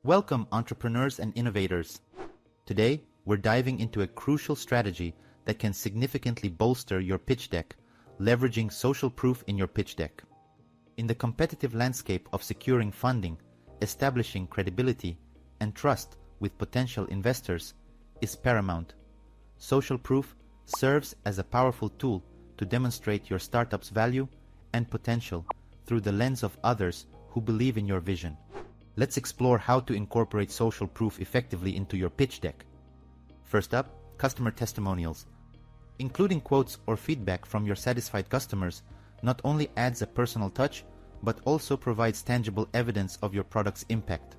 Welcome, entrepreneurs and innovators. Today, we're diving into a crucial strategy that can significantly bolster your pitch deck, leveraging social proof in your pitch deck. In the competitive landscape of securing funding, establishing credibility and trust with potential investors is paramount. Social proof serves as a powerful tool to demonstrate your startup's value and potential through the lens of others who believe in your vision. Let's explore how to incorporate social proof effectively into your pitch deck. First up, customer testimonials. Including quotes or feedback from your satisfied customers not only adds a personal touch, but also provides tangible evidence of your product's impact.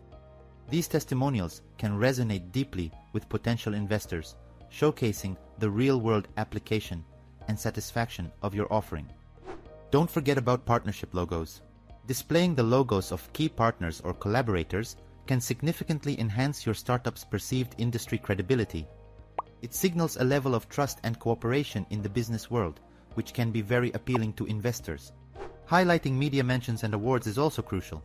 These testimonials can resonate deeply with potential investors, showcasing the real-world application and satisfaction of your offering. Don't forget about partnership logos. Displaying the logos of key partners or collaborators can significantly enhance your startup's perceived industry credibility. It signals a level of trust and cooperation in the business world, which can be very appealing to investors. Highlighting media mentions and awards is also crucial.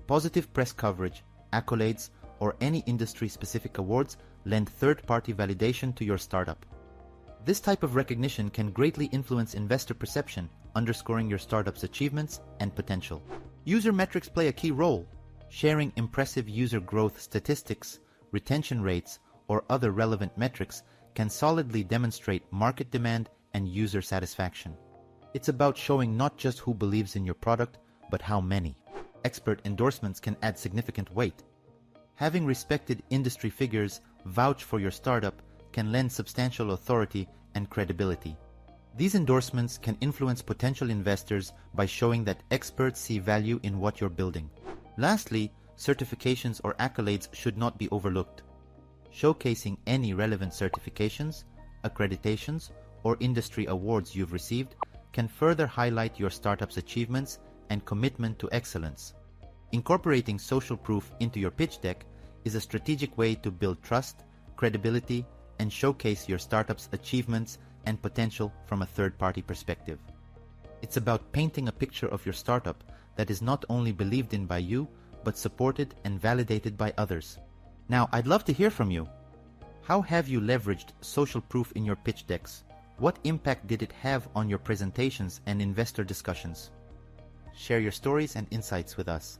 Positive press coverage, accolades, or any industry-specific awards lend third-party validation to your startup. This type of recognition can greatly influence investor perception, underscoring your startup's achievements and potential. User metrics play a key role. Sharing impressive user growth statistics, retention rates, or other relevant metrics can solidly demonstrate market demand and user satisfaction. It's about showing not just who believes in your product, but how many. Expert endorsements can add significant weight. Having respected industry figures vouch for your startup can lend substantial authority and credibility. These endorsements can influence potential investors by showing that experts see value in what you're building. Lastly, certifications or accolades should not be overlooked. Showcasing any relevant certifications, accreditations, or industry awards you've received can further highlight your startup's achievements and commitment to excellence. Incorporating social proof into your pitch deck is a strategic way to build trust, credibility, and showcase your startup's achievements and potential from a third-party perspective. It's about painting a picture of your startup that is not only believed in by you, but supported and validated by others. Now, I'd love to hear from you. How have you leveraged social proof in your pitch decks? What impact did it have on your presentations and investor discussions? Share your stories and insights with us.